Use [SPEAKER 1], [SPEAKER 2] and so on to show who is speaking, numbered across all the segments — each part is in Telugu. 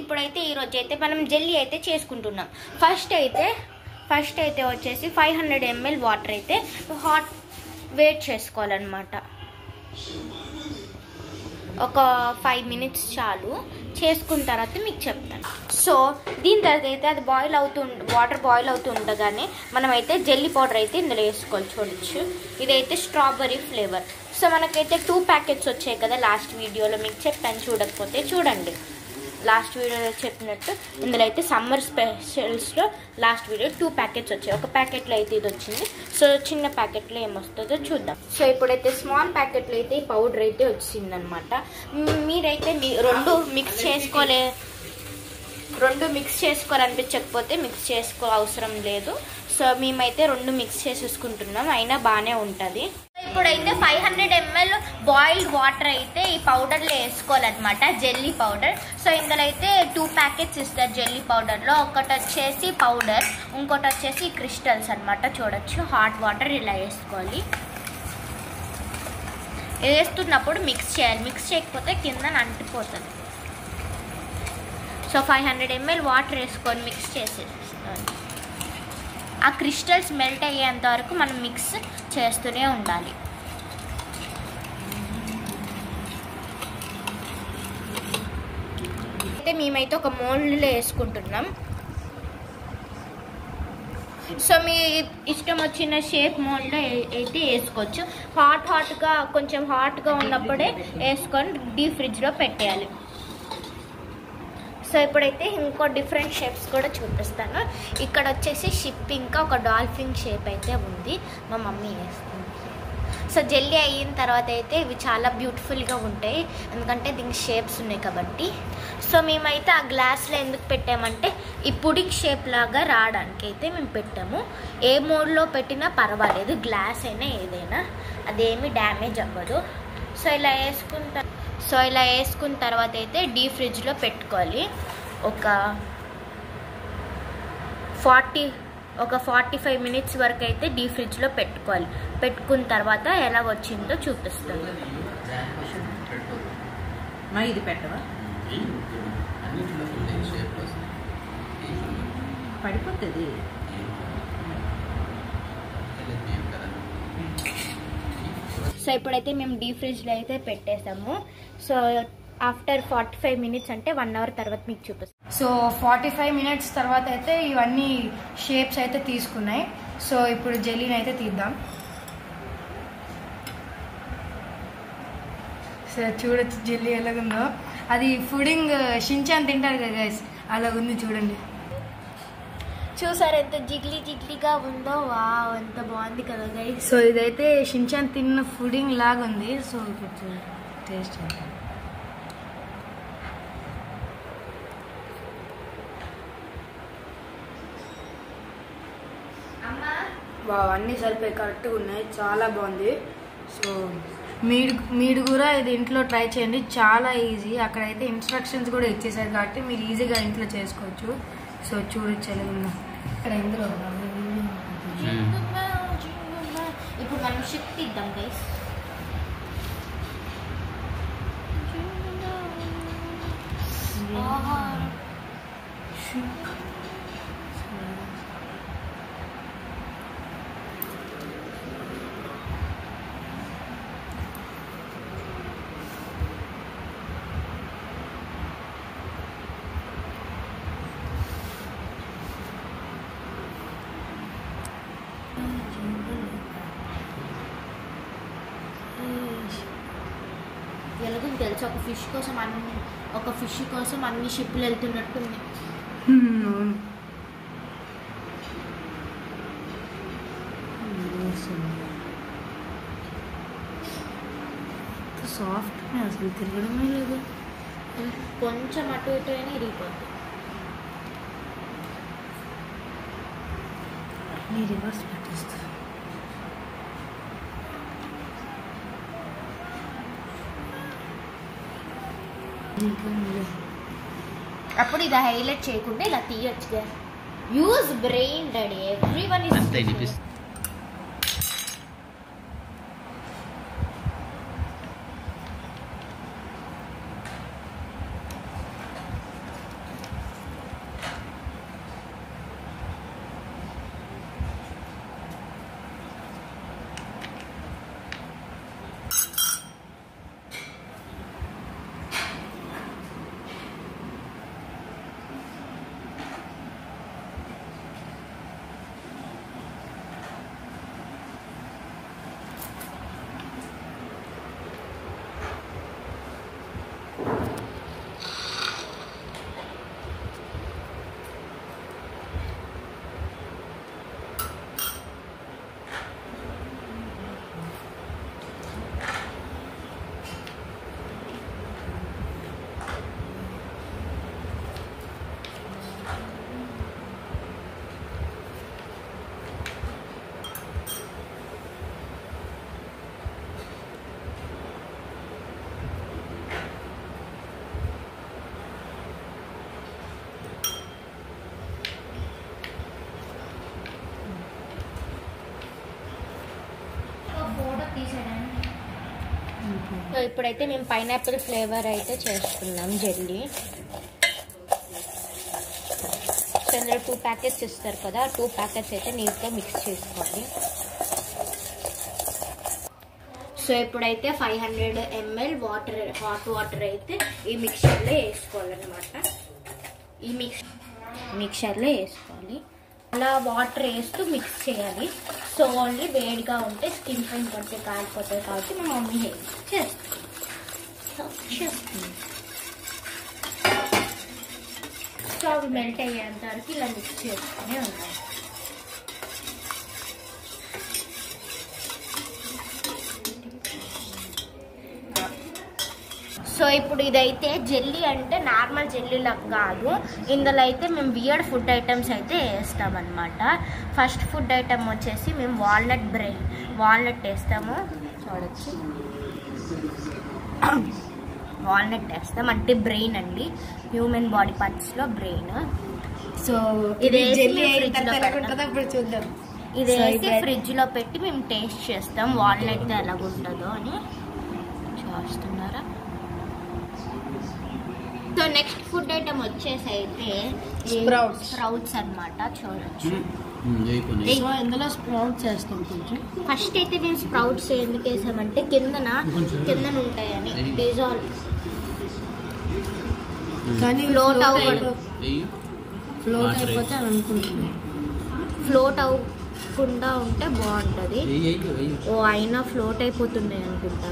[SPEAKER 1] ఇప్పుడైతే ఈ రోజు అయితే మనం జెల్లీ అయితే చేసుకుంటున్నాం. ఫస్ట్ అయితే వచ్చేసి 500 ml వాటర్ అయితే హాట్ వేట్ చేసుకోవాలన్నమాట. ఒక 5 minutes చాలు. చేసుకున్న తర్వాత మీకు చెప్తాను. సో దీని తర్వాత అయితే అది వాటర్ బాయిల్ అవుతూ ఉండగానే మనమైతే జెల్లీ పౌడర్ అయితే ఇందులో వేసుకోవాలి. చూడొచ్చు, ఇదైతే స్ట్రాబెర్రీ ఫ్లేవర్. సో మనకైతే 2 ప్యాకెట్స్ వచ్చాయి కదా, లాస్ట్ వీడియోలో మీకు చెప్పాను, చూడకపోతే చూడండి. లాస్ట్ వీడియోలో చెప్పినట్టు ఇందులో అయితే సమ్మర్ స్పెషల్స్లో లాస్ట్ వీడియో 2 ప్యాకెట్స్ వచ్చాయి. ఒక ప్యాకెట్లో అయితే ఇది వచ్చింది. సో చిన్న ప్యాకెట్లో ఏమొస్తుందో చూద్దాం. సో ఇప్పుడైతే స్మాల్ ప్యాకెట్లో అయితే ఈ పౌడర్ అయితే వచ్చిందనమాట. మీరైతే రెండు మిక్స్ చేసుకోవాలనిపించకపోతే మిక్స్ చేసుకో అవసరం లేదు. సో మేమైతే 2 మిక్స్ చేసేసుకుంటున్నాం, అయినా బాగానే ఉంటుంది. ఇప్పుడైతే 500 ml బాయిల్డ్ వాటర్ అయితే ఈ పౌడర్లో వేసుకోవాలన్నమాట, జెల్లీ పౌడర్. సో ఇందులో అయితే 2 ప్యాకెట్స్ ఇస్తారు జెల్లీ పౌడర్లో. ఒకటి వచ్చేసి పౌడర్, ఇంకోటి వచ్చేసి క్రిస్టల్స్ అనమాట. చూడొచ్చు, హాట్ వాటర్ ఇలా వేసుకోవాలి. వేస్తున్నప్పుడు మిక్స్ చేయాలి, మిక్స్ చేయకపోతే కింద అంటిపోతుంది. సో 500 ml వాటర్ వేసుకొని మిక్స్ చేసేసుకోవాలి. ఆ క్రిస్టల్స్ మెల్ట్ అయ్యేంత వరకు మనం మిక్స్ చేస్తూనే ఉండాలి. అయితే మేమైతే ఒక మోల్డ్లో వేసుకుంటున్నాం. సో మీ ఇష్టం వచ్చిన షేప్ మోల్డ్లో అయితే వేసుకోవచ్చు. కొంచెం హాట్గా ఉన్నప్పుడే వేసుకొని డీప్ ఫ్రిడ్జ్లో పెట్టేయాలి. సో ఇప్పుడైతే ఇంకో డిఫరెంట్ షేప్స్ కూడా చూపిస్తాను. ఇక్కడ వచ్చేసి షిప్, ఇంకా ఒక డాల్ఫిన్ షేప్ అయితే ఉంది, మా మమ్మీ వేస్తుంది. సో జెల్లీ అయిన తర్వాత అయితే ఇవి చాలా బ్యూటిఫుల్గా ఉంటాయి, ఎందుకంటే దీనికి షేప్స్ ఉన్నాయి కాబట్టి. సో మేమైతే ఆ గ్లాస్లో ఎందుకు పెట్టామంటే ఈ పుడింగ్ షేప్ లాగా రావడానికి అయితే మేము పెట్టాము. ఏ మోడ్లో పెట్టినా పర్వాలేదు, గ్లాస్ అయినా ఏదైనా, అదేమి డ్యామేజ్ అవ్వదు. సో ఇలా వేసుకున్న తర్వాత అయితే డీప్ ఫ్రిడ్జ్లో పెట్టుకోవాలి. ఒక 45 minutes వరకు అయితే డీప్ ఫ్రిడ్జ్లో పెట్టుకోవాలి. పెట్టుకున్న తర్వాత ఎలా వచ్చిందో చూపిస్తాను.
[SPEAKER 2] ఇది పెట్టవా, పడిపోతుంది.
[SPEAKER 1] సో ఇప్పుడైతే మేము డీప్ ఫ్రిడ్జ్లో అయితే పెట్టేసాము. సో ఆఫ్టర్ 45 minutes అంటే 1 hour తర్వాత మీకు చూపిస్తాను.
[SPEAKER 3] సో 45 minutes తర్వాత అయితే ఇవన్నీ షేప్స్ అయితే తీసుకున్నాయి. సో ఇప్పుడు జెల్లీని అయితే తీద్దాం. సో చూడొచ్చు జెల్లీ ఎలాగుందో. అది పుడింగ్ షించాన్ తింటారు కదా గైస్, అలాగుంది చూడండి.
[SPEAKER 1] చూసారు ఎంత జిగ్లీగా ఉందో, వావ్ ఎంత బాగుంది కదా గైస్.
[SPEAKER 3] సో ఇదైతే షించాన్ తిన్న పుడింగ్ లాగా ఉంది. సో ఇప్పుడు టేస్ట్ చేద్దాం. వావ్, అన్నీ సరిపోయి కరెక్ట్గా ఉన్నాయి, చాలా బాగుంది. సో మీరు కూడా ఇది ఇంట్లో ట్రై చేయండి, చాలా ఈజీ. అక్కడైతే ఇన్స్ట్రక్షన్స్ కూడా ఇచ్చేసారు కాబట్టి మీరు ఈజీగా ఇంట్లో చేసుకోవచ్చు. సో చూడొచ్చు ఎలాగుందో. ఇక్కడ ఇందులో
[SPEAKER 1] ఇప్పుడు మనం షిప్ తీద్దాం గైస్. ఎలాగని తెలుసు, ఒక ఫిష్ కోసం అన్ని షిప్లు వెళ్తున్నట్టుంది.
[SPEAKER 3] సాఫ్ట్ అసలు తిరగడమే లేదు,
[SPEAKER 1] కొంచెం అటు ఇటు అయినా ఇరిగిపోతుంది.
[SPEAKER 3] రివర్స్ పెట్టేస్తా.
[SPEAKER 1] అప్పుడు ఇది హైలైట్ చేయకుండా ఇలా తీయొచ్చు. Use brain daddy, everyone is. So ఇప్పుడైతే మేము పైనాపిల్ ఫ్లేవర్ అయితే చేస్తున్నాం జెల్లీ. సో ఇందులో 2 ప్యాకెట్స్ ఇస్తారు కదా, 2 ప్యాకెట్స్ అయితే నీట్గా మిక్స్ చేసుకోవాలి. సో ఇప్పుడైతే 500 ml వాటర్, హాట్ వాటర్ అయితే ఈ మిక్చర్లో వేసుకోవాలన్నమాట. ఈ మిక్చర్లో వేసుకోవాలి. అలా వాటర్ వేస్తూ మిక్స్ చేయాలి. సో ఓన్లీ వేడిగా ఉంటే స్కిన్ పైన పడితే కాలిపోతాయి కాబట్టి మా మమ్మీ చేస్తుంది. సో అవి మెల్ట్ అయ్యేంత వరకు ఇలా మిక్స్ చేసుకునే ఉంటాయి. సో ఇప్పుడు ఇదైతే జెల్లీ అంటే నార్మల్ జెల్లీలా కాదు, ఇందులో అయితే మేము వియర్డ్ ఫుడ్ ఐటమ్స్ అయితే వేస్తామన్నమాట. ఫస్ట్ ఫుడ్ ఐటమ్ వచ్చేసి మేము వాల్నట్ వేస్తాము. చూడొచ్చు, వాల్నట్ వేస్తాం అంటే బ్రెయిన్ అండి, హ్యూమన్ బాడీ పార్ట్స్లో బ్రెయిన్.
[SPEAKER 3] సో
[SPEAKER 1] ఇది
[SPEAKER 3] చూద్దాం.
[SPEAKER 1] ఇది వేసి ఫ్రిడ్జ్లో పెట్టి మేము టేస్ట్ చేస్తాం వాల్నట్ ఎలాగుంటుందో అని. చూస్తున్నారా? సో నెక్స్ట్ ఫుడ్ ఐటమ్ వచ్చేసి అయితే స్ప్రౌట్స్ అన్నమాట. చూడొచ్చు,
[SPEAKER 3] ఇందులో స్ప్రౌట్స్ వేస్తాం. కొంచెం
[SPEAKER 1] ఫస్ట్ అయితే మేము స్ప్రౌట్స్ ఎందుకు వేసామంటే కిందన ఉంటాయని. డిజాల్వ్
[SPEAKER 3] కానీ
[SPEAKER 1] ఫ్లోట్ అవ్వకూడదు,
[SPEAKER 3] ఫ్లోట్ అయిపోతే అనుకుంటున్నాం.
[SPEAKER 1] ఫ్లోట్ అవ్వకుండా ఉంటే బాగుంటుంది. ఓ అయినా ఫ్లోట్ అయిపోతున్నాయి అనుకుంటా.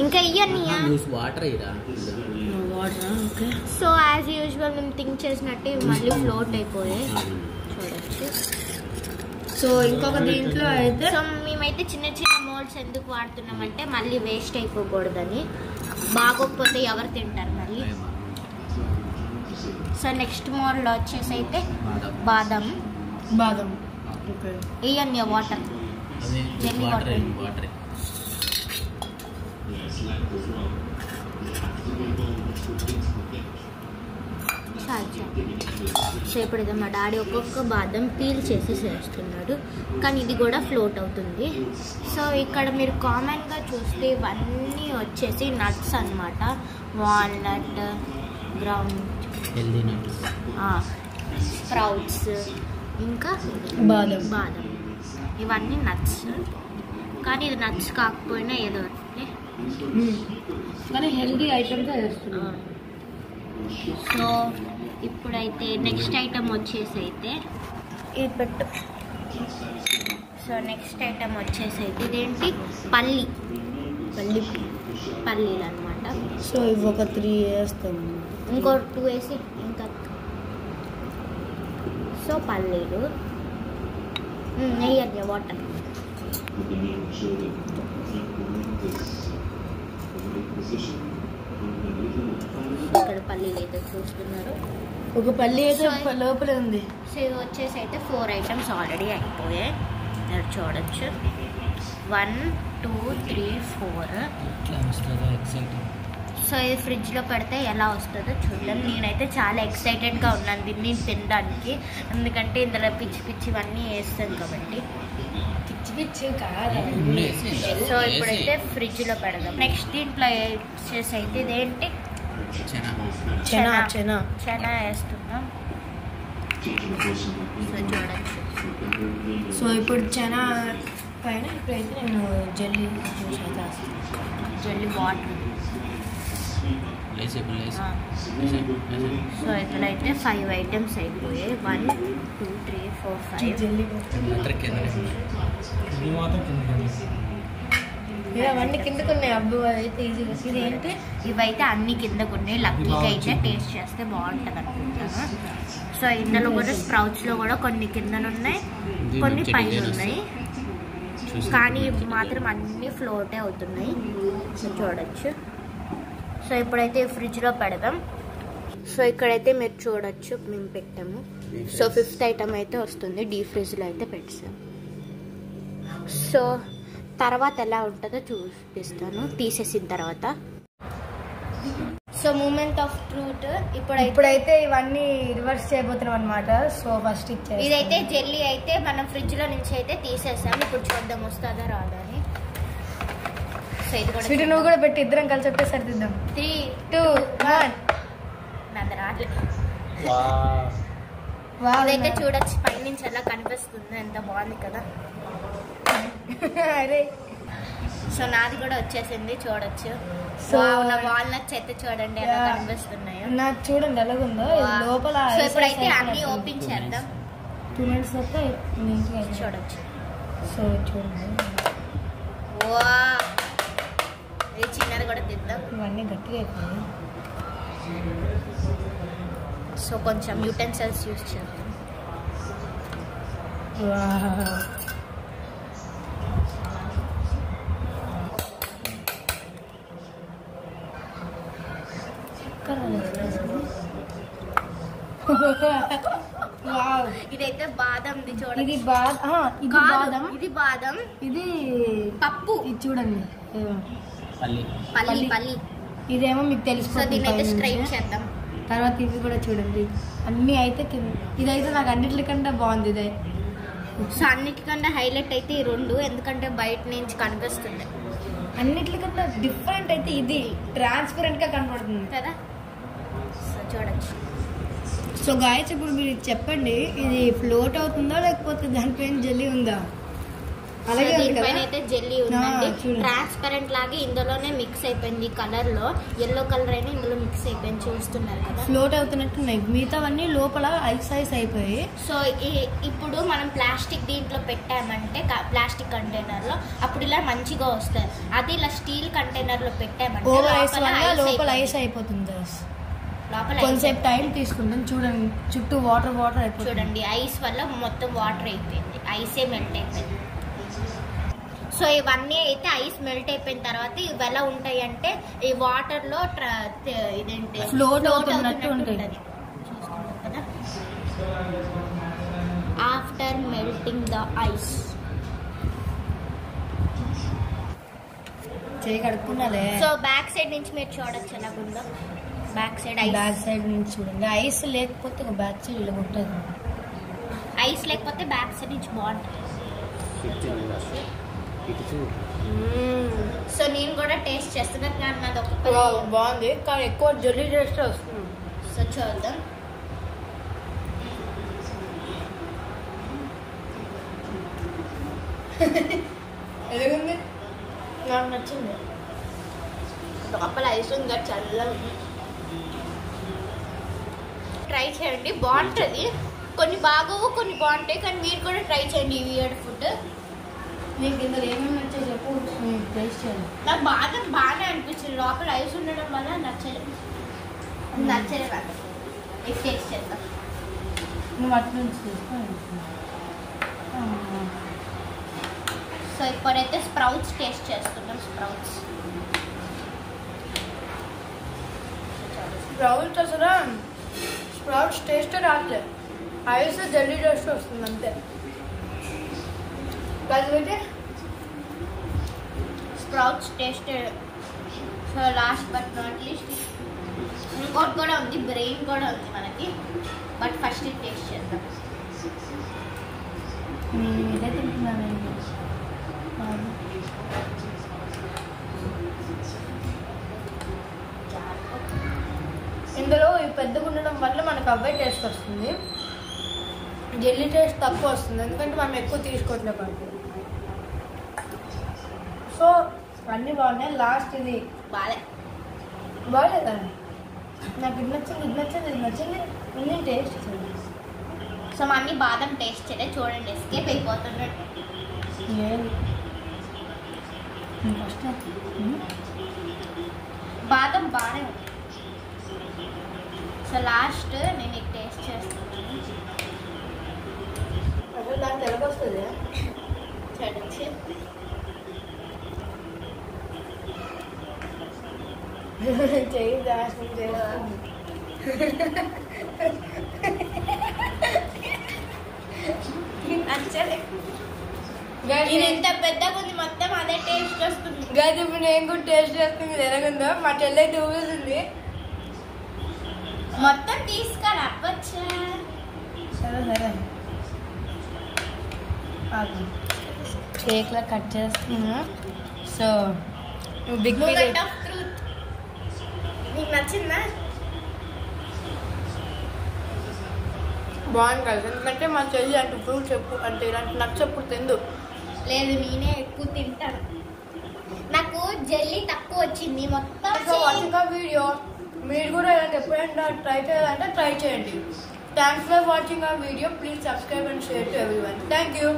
[SPEAKER 1] ఇంకా ఇవన్నీయా
[SPEAKER 4] వాటర్.
[SPEAKER 1] సో యాజ్ యూజువల్ మేము థింక్ చేసినట్టు మళ్ళీ ఫ్లోట్ అయిపోయాయి. చూడొచ్చు.
[SPEAKER 3] సో ఇంకొక దీంట్లో అయితే
[SPEAKER 1] సో మేమైతే చిన్న చిన్న మోల్డ్స్ ఎందుకు వాడుతున్నామంటే మళ్ళీ వేస్ట్ అయిపోకూడదని. బాగోకపోతే ఎవరు తింటారు మళ్ళీ. సో నెక్స్ట్ మోల్డ్ వచ్చేసి అయితే బాదం. ఇవన్నీ వాటర్, జెల్లీ వాటర్. సో ఇప్పుడు ఇది మా డాడీ ఒక్కొక్క బాదం పీల్ చేసి చేస్తున్నాడు, కానీ ఇది కూడా ఫ్లోట్ అవుతుంది. సో ఇక్కడ మీరు కామన్గా చూస్తే ఇవన్నీ వచ్చేసి నట్స్ అన్నమాట. వాల్నట్, గ్రౌండ్ స్ప్రౌట్స్, ఇంకా బాదం, ఇవన్నీ నట్స్. కానీ ఇది నట్స్ కాకపోయినా ఏదో
[SPEAKER 3] కానీ హెల్దీ ఐటమ్స్ వేస్తున్నాం.
[SPEAKER 1] సో ఇప్పుడైతే నెక్స్ట్ ఐటమ్ వచ్చేసి అయితే ఇది పెట్టు. సో నెక్స్ట్ ఐటమ్ వచ్చేసి అయితే ఇదేంటి పల్లీలు అనమాట.
[SPEAKER 3] సో ఇవి ఒక 3 వేస్తాం,
[SPEAKER 1] ఇంకో 2 వేసి ఇంకా. సో పల్లీలు నెయ్యి వాటర్. ఇక్కడ పల్లీలు అయితే చూస్తున్నారు,
[SPEAKER 3] ఒక పల్లి అయితే లోపల ఉంది.
[SPEAKER 1] సో ఇది వచ్చేసి అయితే 4 ఐటమ్స్ ఆల్రెడీ అయిపోయాయి. మీరు చూడొచ్చు 1 2 3 4. సో ఇది ఫ్రిడ్జ్లో పెడితే ఎలా వస్తుందో చూడలేం. నేనైతే చాలా ఎక్సైటెడ్గా ఉన్నాను దీన్ని తినడానికి, ఎందుకంటే ఇందులో పిచ్చి పిచ్చివన్నీ వేస్తాను కాబట్టి. సో ఇప్పుడైతే ఫ్రిడ్జ్లో పెడదాం. నెక్స్ట్ దీంట్లో వచ్చేసి అయితే ఇదేంటి చనా వేస్తున్నాం. సో చూడచ్చు.
[SPEAKER 3] సో ఇప్పుడు చనా పైన ఇప్పుడైతే నేను జెల్లీ జ్యూస్ అయితే వేస్తాను.
[SPEAKER 1] Jelly water. సో ఇక్కడైతే 5 ఐటమ్స్ అయిపోయాయి. 1 2 3 4 5.
[SPEAKER 3] జెల్లీ అవన్నీ కిందకు ఉన్నాయి. అబ్బు అయితే ఈజీగా. ఇదేంటి
[SPEAKER 1] ఇవైతే అన్ని కిందకు ఉన్నాయి. లక్కీగా అయితే టేస్ట్ చేస్తే బాగుంటుంది అనుకుంటాను. సో ఇందులో కూడా స్ప్రౌట్స్లో కూడా కొన్ని కిందనున్నాయి, కొన్ని పైన ఉన్నాయి, కానీ మాత్రం అన్నీ ఫ్లోటే అవుతున్నాయి. సో చూడొచ్చు. సో ఇప్పుడైతే ఫ్రిడ్జ్లో పెడదాం. సో ఇక్కడైతే మీరు చూడొచ్చు మేము పెట్టాము. సో 5th ఐటమ్ అయితే వస్తుంది. డీప్ ఫ్రిడ్జ్లో అయితే పెట్టాం. సో తర్వాత ఎలా ఉంటుందో చూపిస్తాను తీసేసిన తర్వాత. సో మూమెంట్ ఆఫ్ ట్రూత్
[SPEAKER 3] ఇప్పుడైతే ఇవన్నీ రివర్స్ చేయబోతున్నాం అనమాట. సో ఫస్ట్
[SPEAKER 1] ఇదైతే జెల్లీ అయితే మనం ఫ్రిడ్జ్ లో నుంచి అయితే తీసేసాం. ఇప్పుడు చూద్దాం వస్తుందా రాదా అని. సో ఇది కూడా
[SPEAKER 3] స్వీట్ నువ్వు కూడా పెట్టి ఇద్దరం కలిసి ఒకేసారి తిద్దాం.
[SPEAKER 1] 3, 2, 1. నాది రాట్లేదు. ఇదైతే చూడొచ్చు పైనుంచి ఎలా కనిపిస్తుంది, ఎంత బాగుంది కదా.
[SPEAKER 3] అరే
[SPEAKER 1] సో నాది కూడా వచ్చేసింది చూడొచ్చు. సో నా వాల్నట్స్ అయితే చూడండి ఎలా కనిపిస్తున్నాయో.
[SPEAKER 3] నాకు చూడండి ఎలాగుందో లోపల.
[SPEAKER 1] సో ఇప్పుడైతే అన్ని ఓపెన్ చేద్దాం.
[SPEAKER 3] 2 minutes అయితే
[SPEAKER 1] చూడొచ్చు.
[SPEAKER 3] సో చూడండి
[SPEAKER 1] వా ఇది చిన్నది కూడా తిద్దాం.
[SPEAKER 3] ఇవన్నీ గట్టిగా అయిపోయి.
[SPEAKER 1] సో కొంచెం యూటెన్సిల్స్ యూజ్ చేద్దాం. ఇదైతే బాదంది చూడండి.
[SPEAKER 3] ఇది బాదం,
[SPEAKER 1] ఇది బాదం,
[SPEAKER 3] ఇది
[SPEAKER 1] పప్పు.
[SPEAKER 3] ఇది చూడండి
[SPEAKER 1] పల్లి.
[SPEAKER 3] ఇదేమో మీకు
[SPEAKER 1] సో
[SPEAKER 3] తెలిసిపోతుంది.
[SPEAKER 1] దీన్ని అయితే స్ట్రైట్ చేద్దాం.
[SPEAKER 3] తర్వాత ఇవి కూడా చూడండి అన్ని అయితే ఇదైతే నాకు అన్నిటికంటే బాగుంది. ఇదే
[SPEAKER 1] సో అన్నిటికన్నా హైలైట్ అయితే ఈ 2, ఎందుకంటే బయట నుంచి కనిపిస్తుంది.
[SPEAKER 3] అన్నిటికన్నా డిఫరెంట్ అయితే ఇది ట్రాన్స్పరెంట్ గా కనపడుతుంది
[SPEAKER 1] కదా. సో చూడొచ్చు.
[SPEAKER 3] సో గాయస్ ఇప్పుడు మీరు చెప్పండి, ఇది ఫ్లోట్ అవుతుందా లేకపోతే దానిపైన జెల్లీ ఉందా? అలాగే
[SPEAKER 1] దీనిపైన అయితే జెల్లీ ఉందండి.
[SPEAKER 3] చూడండి
[SPEAKER 1] ట్రాన్స్పరెంట్ లాగా ఇందులోనే మిక్స్ అయిపోయింది. కలర్ లో ఎల్లో కలర్ అయినా ఇందులో మిక్స్ అయిపోయింది, చూస్తున్నారు కదా.
[SPEAKER 3] ఫ్లోట్ అవుతున్నట్టున్నాయి, మిగతావన్నీ లోపల ఐస్ అయిపోయి.
[SPEAKER 1] సో ఇప్పుడు మనం ప్లాస్టిక్ దీంట్లో పెట్టామంటే ప్లాస్టిక్ కంటైనర్ లో అప్పుడు ఇలా మంచిగా వస్తుంది. అది ఇలా స్టీల్ కంటైనర్ లో పెట్టామంటే
[SPEAKER 3] లోపల ఐస్ అయిపోతుంది. కొంచెంసేపు టైం తీసుకుంటాం. చూడండి చుట్టూ వాటర్ అయిపోతుంది.
[SPEAKER 1] చూడండి ఐస్ వల్ల మొత్తం వాటర్ అయిపోయింది, ఐసే మెల్ట్ అయిపోయింది. సో ఇవన్నీ అయితే ఐస్ మెల్ట్ అయిపోయిన తర్వాత ఇవి ఎలా ఉంటాయి అంటే ఈ వాటర్ లో ఇదేంటి
[SPEAKER 3] ఫ్లోట్ అవుతున్నట్టు ఉంటాయి.
[SPEAKER 1] చూసుకుంటాం కదా. ఆఫ్టర్ మెల్టింగ్ ద ఐస్
[SPEAKER 3] చేయి కడుక్కున్నాలే.
[SPEAKER 1] సో బ్యాక్ సైడ్ నుంచి మీరు చూడొచ్చు ఎలాగుందో. బ్యాక్ సైడ్
[SPEAKER 3] నుంచి చూడండి. ఐస్ లేకపోతే బ్యాక్ సైడ్ ఇలా ఉంటుంది.
[SPEAKER 1] ఐస్ లేకపోతే బ్యాక్ సైడ్ నుంచి బాగుంటుంది. సో నేను కూడా టేస్ట్ చేస్తున్నాను కానీ నాది ఒక
[SPEAKER 3] బాగుంది, కానీ ఎక్కువ జెల్లీ టేస్ట్ వస్తుంది.
[SPEAKER 1] సో చూద్దాం.
[SPEAKER 3] ఎలాగుంది? నాకు నచ్చింది.
[SPEAKER 1] లోపల ఐస్ ఇంకా చల్లగా ట్రై చేయండి, బాగుంటుంది. కొన్ని బాగోవు కొన్ని బాగుంటాయి, కానీ మీరు కూడా ట్రై చేయండి ఈ వియర్డ్ ఫుడ్.
[SPEAKER 3] నీకు ఇందులో ఏమేమి నచ్చో చెప్పు, టేస్ట్ చేయండి.
[SPEAKER 1] నాకు బాగానే అనిపించింది. లోపల ఐస్ ఉండడం వల్ల నచ్చలేదు నాకు. ఇది టేస్ట్ చేద్దాం.
[SPEAKER 3] నువ్వు అటు నుంచి తీసుకోండి.
[SPEAKER 1] సో ఇప్పుడైతే స్ప్రౌట్స్ టేస్ట్ చేస్తున్నాం.
[SPEAKER 3] స్ప్రౌట్స్ అసలు స్ప్రౌట్స్ టేస్ట్ రావట్లేదు, ఐస్ జెల్లీ టేస్ట్ వస్తుంది అంతే. కలిపితే
[SPEAKER 1] sprouts taste. So last but not least ఇంకోటి కూడా ఉంది, బ్రెయిన్ కూడా ఉంది మనకి. బట్ ఫస్ట్ ఇది టేస్ట్ చేద్దాం.
[SPEAKER 3] ఇదే తింటున్నాను. ఇందులో ఈ పెద్దగా ఉండడం వల్ల మనకు అవే టేస్ట్ వస్తుంది, జెల్లీ టేస్ట్ తక్కువ వస్తుంది, ఎందుకంటే మనం ఎక్కువ తీసుకోవట్లేదు కాబట్టి. సో అన్నీ బాగున్నాయి. లాస్ట్ ఇది బాగాలేదా? నాకు ఇది నచ్చింది. నేను టేస్ట్ చేయండి.
[SPEAKER 1] సో మమ్మీ బాదం టేస్ట్ చేయలేదు చూడండి, ఎస్కేప్ అయిపోతున్నట్టు.
[SPEAKER 3] ఫస్ట్
[SPEAKER 1] బాదం బాగానే ఉంది. సో లాస్ట్ నేను ఇది టేస్ట్ చేస్తున్నాను.
[SPEAKER 3] అసలు దాని తెలకొస్తుంది
[SPEAKER 1] చూడొచ్చు.
[SPEAKER 3] చెయ్యి దాని
[SPEAKER 1] ఇది ఎంత పెద్దగా ఉంది, మొత్తం అదే టేస్ట్ వస్తుంది.
[SPEAKER 3] గది ఇప్పుడు నేను కూడా టేస్ట్ చేస్తుంది. ఎలాగుందో మా చెల్లి అయితే ఊపిస్తుంది.
[SPEAKER 1] మొత్తం తీసుకురావచ్చా?
[SPEAKER 3] సరే సరే కేక్లా కట్ చేస్తున్నా. So big
[SPEAKER 1] moment of truth. నీకు నచ్చిందా?
[SPEAKER 3] బాగుంది కదా, ఎందుకంటే మా చెల్లి అంటే ఫ్రూట్ చెప్పు అంటే ఇలాంటి నట్స్ ఎప్పుడు తిందు.
[SPEAKER 1] లేదు, నేనే ఎక్కువ తింటాను. నాకు జెల్లీ తక్కువ వచ్చింది మొత్తం.
[SPEAKER 3] వాచింగ్ ఆ వీడియో. మీరు కూడా ఇలాంటి ఎప్పుడైనా ట్రై చేయాలంటే ట్రై చేయండి. థ్యాంక్స్ ఫర్ వాచింగ్ ఆ video. Please subscribe and share to everyone. Thank you.